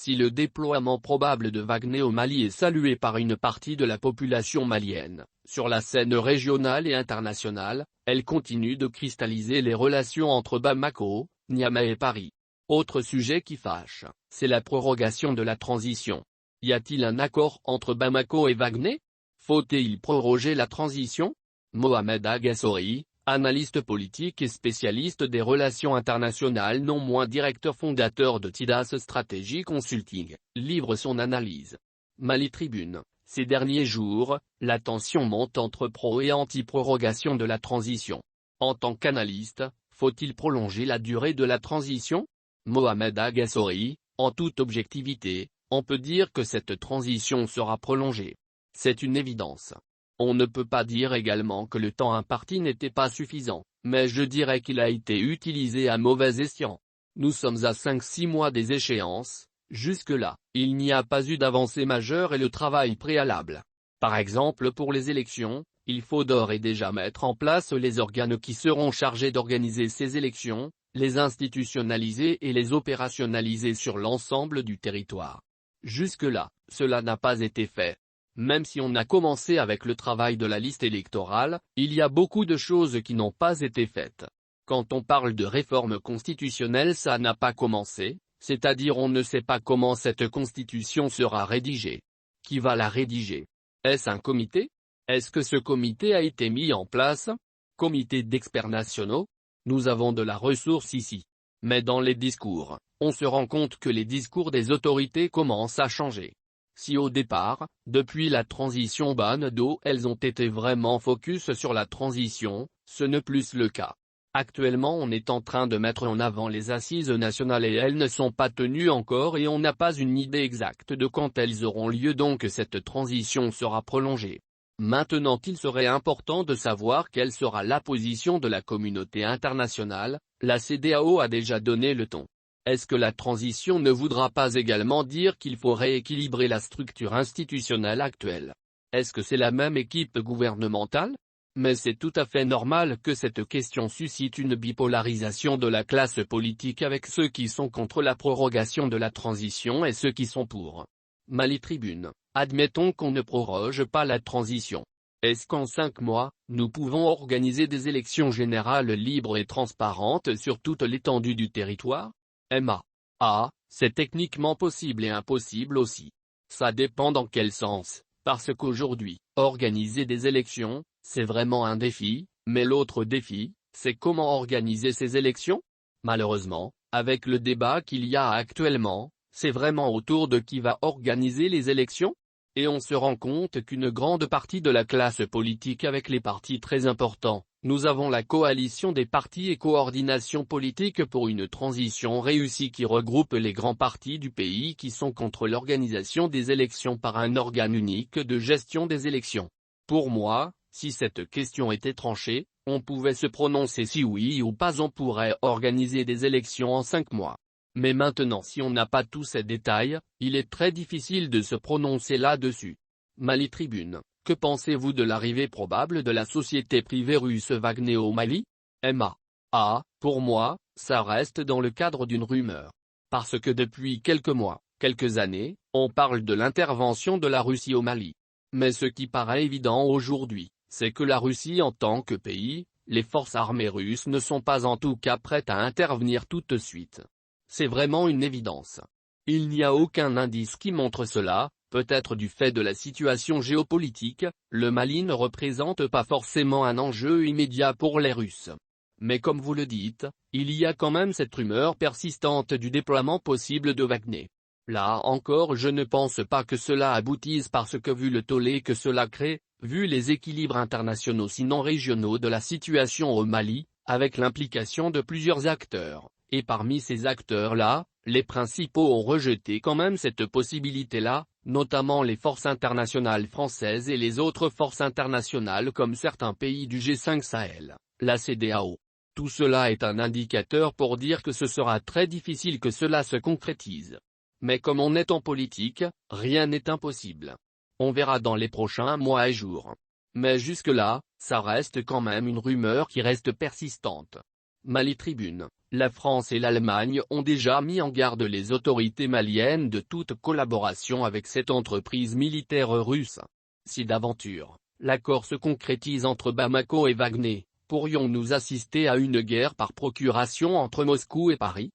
Si le déploiement probable de Wagner au Mali est salué par une partie de la population malienne, sur la scène régionale et internationale, elle continue de cristalliser les relations entre Bamako, Niamey et Paris. Autre sujet qui fâche, c'est la prorogation de la transition. Y a-t-il un accord entre Bamako et Wagner? Faut-il proroger la transition? Mohamed Agassori, analyste politique et spécialiste des relations internationales non moins directeur fondateur de Tidas Strategy Consulting, livre son analyse. Mali Tribune. Ces derniers jours, la tension monte entre pro- et anti-prorogation de la transition. En tant qu'analyste, faut-il prolonger la durée de la transition? Mohamed Agassori, en toute objectivité, on peut dire que cette transition sera prolongée. C'est une évidence. On ne peut pas dire également que le temps imparti n'était pas suffisant, mais je dirais qu'il a été utilisé à mauvais escient. Nous sommes à 5-6 mois des échéances, jusque-là, il n'y a pas eu d'avancée majeure et le travail préalable. Par exemple pour les élections, il faut d'ores et déjà mettre en place les organes qui seront chargés d'organiser ces élections, les institutionnaliser et les opérationnaliser sur l'ensemble du territoire. Jusque-là, cela n'a pas été fait. Même si on a commencé avec le travail de la liste électorale, il y a beaucoup de choses qui n'ont pas été faites. Quand on parle de réforme constitutionnelle, ça n'a pas commencé, c'est-à-dire on ne sait pas comment cette constitution sera rédigée. Qui va la rédiger? Est-ce un comité? Est-ce que ce comité a été mis en place? Comité d'experts nationaux? Nous avons de la ressource ici. Mais dans les discours, on se rend compte que les discours des autorités commencent à changer. Si au départ, depuis la transition Banado elles ont été vraiment focus sur la transition, ce n'est plus le cas. Actuellement on est en train de mettre en avant les assises nationales et elles ne sont pas tenues encore et on n'a pas une idée exacte de quand elles auront lieu donc cette transition sera prolongée. Maintenant il serait important de savoir quelle sera la position de la communauté internationale, la CEDEAO a déjà donné le ton. Est-ce que la transition ne voudra pas également dire qu'il faut rééquilibrer la structure institutionnelle actuelle? Est-ce que c'est la même équipe gouvernementale? Mais c'est tout à fait normal que cette question suscite une bipolarisation de la classe politique avec ceux qui sont contre la prorogation de la transition et ceux qui sont pour. Mali Tribune. Admettons qu'on ne proroge pas la transition. Est-ce qu'en 5 mois, nous pouvons organiser des élections générales libres et transparentes sur toute l'étendue du territoire? C'est techniquement possible et impossible aussi. Ça dépend dans quel sens, parce qu'aujourd'hui, organiser des élections, c'est vraiment un défi, mais l'autre défi, c'est comment organiser ces élections? Malheureusement, avec le débat qu'il y a actuellement, c'est vraiment autour de qui va organiser les élections? Et on se rend compte qu'une grande partie de la classe politique avec les partis très importants, nous avons la coalition des partis et coordination politique pour une transition réussie qui regroupe les grands partis du pays qui sont contre l'organisation des élections par un organe unique de gestion des élections. Pour moi, si cette question était tranchée, on pouvait se prononcer si oui ou pas on pourrait organiser des élections en 5 mois. Mais maintenant si on n'a pas tous ces détails, il est très difficile de se prononcer là-dessus. Mali Tribune. Que pensez-vous de l'arrivée probable de la société privée russe Wagner au Mali? Pour moi, ça reste dans le cadre d'une rumeur. Parce que depuis quelques mois, quelques années, on parle de l'intervention de la Russie au Mali. Mais ce qui paraît évident aujourd'hui, c'est que la Russie en tant que pays, les forces armées russes ne sont pas en tout cas prêtes à intervenir tout de suite. C'est vraiment une évidence. Il n'y a aucun indice qui montre cela. Peut-être du fait de la situation géopolitique, le Mali ne représente pas forcément un enjeu immédiat pour les Russes. Mais comme vous le dites, il y a quand même cette rumeur persistante du déploiement possible de Wagner. Là encore je ne pense pas que cela aboutisse parce que vu le tollé que cela crée, vu les équilibres internationaux sinon régionaux de la situation au Mali, avec l'implication de plusieurs acteurs, et parmi ces acteurs-là, les principaux ont rejeté quand même cette possibilité-là, notamment les forces internationales françaises et les autres forces internationales comme certains pays du G5 Sahel, la CEDEAO. Tout cela est un indicateur pour dire que ce sera très difficile que cela se concrétise. Mais comme on est en politique, rien n'est impossible. On verra dans les prochains mois et jours. Mais jusque-là, ça reste quand même une rumeur qui reste persistante. Mali Tribune. la France et l'Allemagne ont déjà mis en garde les autorités maliennes de toute collaboration avec cette entreprise militaire russe. Si d'aventure, l'accord se concrétise entre Bamako et Wagner, pourrions-nous assister à une guerre par procuration entre Moscou et Paris?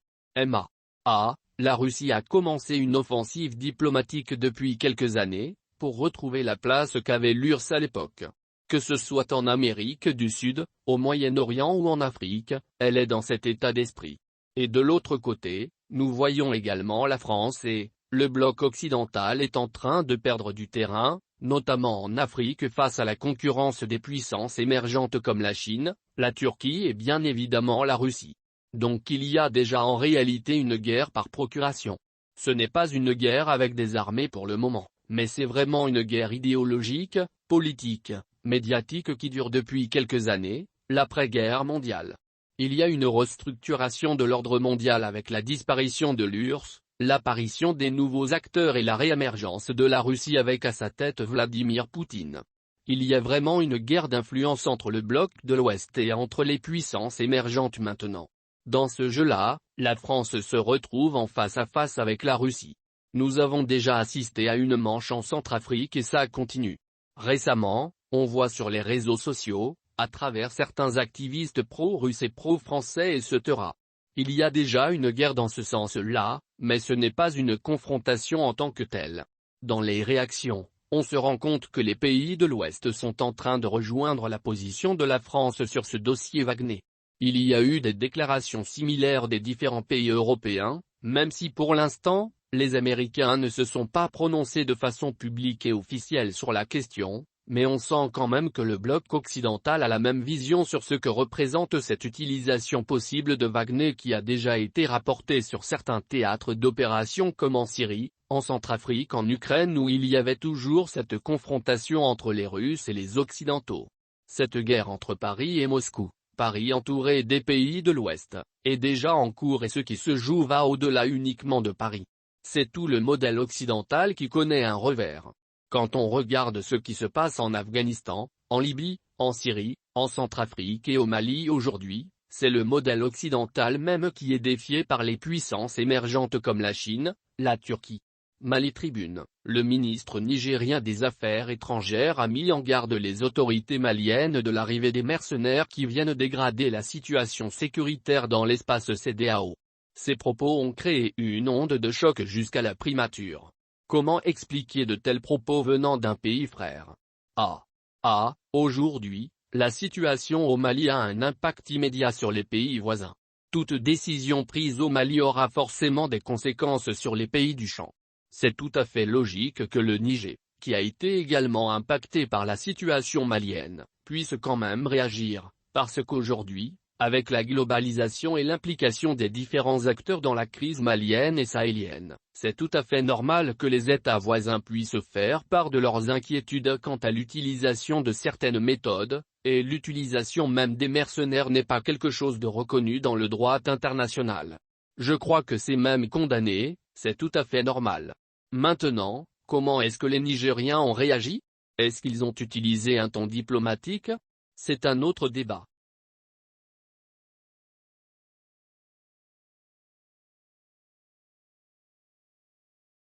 La Russie a commencé une offensive diplomatique depuis quelques années, pour retrouver la place qu'avait l'URSS à l'époque. Que ce soit en Amérique du Sud, au Moyen-Orient ou en Afrique, elle est dans cet état d'esprit. Et de l'autre côté, nous voyons également la France et le bloc occidental est en train de perdre du terrain, notamment en Afrique face à la concurrence des puissances émergentes comme la Chine, la Turquie et bien évidemment la Russie. Donc il y a déjà en réalité une guerre par procuration. Ce n'est pas une guerre avec des armées pour le moment, mais c'est vraiment une guerre idéologique, politique, médiatique qui dure depuis quelques années, l'après-guerre mondiale. Il y a une restructuration de l'ordre mondial avec la disparition de l'URSS, l'apparition des nouveaux acteurs et la réémergence de la Russie avec à sa tête Vladimir Poutine. Il y a vraiment une guerre d'influence entre le bloc de l'Ouest et entre les puissances émergentes maintenant. Dans ce jeu-là, la France se retrouve en face à face avec la Russie. Nous avons déjà assisté à une manche en Centrafrique et ça continue. Récemment, on voit sur les réseaux sociaux, à travers certains activistes pro-russes et pro-français etc. Il y a déjà une guerre dans ce sens-là, mais ce n'est pas une confrontation en tant que telle. Dans les réactions, on se rend compte que les pays de l'Ouest sont en train de rejoindre la position de la France sur ce dossier Wagner. Il y a eu des déclarations similaires des différents pays européens, même si pour l'instant, les Américains ne se sont pas prononcés de façon publique et officielle sur la question, mais on sent quand même que le bloc occidental a la même vision sur ce que représente cette utilisation possible de Wagner qui a déjà été rapportée sur certains théâtres d'opérations comme en Syrie, en Centrafrique, en Ukraine où il y avait toujours cette confrontation entre les Russes et les Occidentaux. Cette guerre entre Paris et Moscou, Paris entouré des pays de l'Ouest, est déjà en cours et ce qui se joue va au-delà uniquement de Paris. C'est tout le modèle occidental qui connaît un revers. Quand on regarde ce qui se passe en Afghanistan, en Libye, en Syrie, en Centrafrique et au Mali aujourd'hui, c'est le modèle occidental même qui est défié par les puissances émergentes comme la Chine, la Turquie. Mali Tribune, le ministre nigérien des Affaires étrangères a mis en garde les autorités maliennes de l'arrivée des mercenaires qui viennent dégrader la situation sécuritaire dans l'espace CEDEAO. Ces propos ont créé une onde de choc jusqu'à la primature. Comment expliquer de tels propos venant d'un pays frère? Aujourd'hui, la situation au Mali a un impact immédiat sur les pays voisins. Toute décision prise au Mali aura forcément des conséquences sur les pays du champ. C'est tout à fait logique que le Niger, qui a été également impacté par la situation malienne, puisse quand même réagir, parce qu'aujourd'hui, avec la globalisation et l'implication des différents acteurs dans la crise malienne et sahélienne, c'est tout à fait normal que les États voisins puissent faire part de leurs inquiétudes quant à l'utilisation de certaines méthodes, et l'utilisation même des mercenaires n'est pas quelque chose de reconnu dans le droit international. Je crois que c'est même condamné, c'est tout à fait normal. Maintenant, comment est-ce que les Nigériens ont réagi? Est-ce qu'ils ont utilisé un ton diplomatique? C'est un autre débat.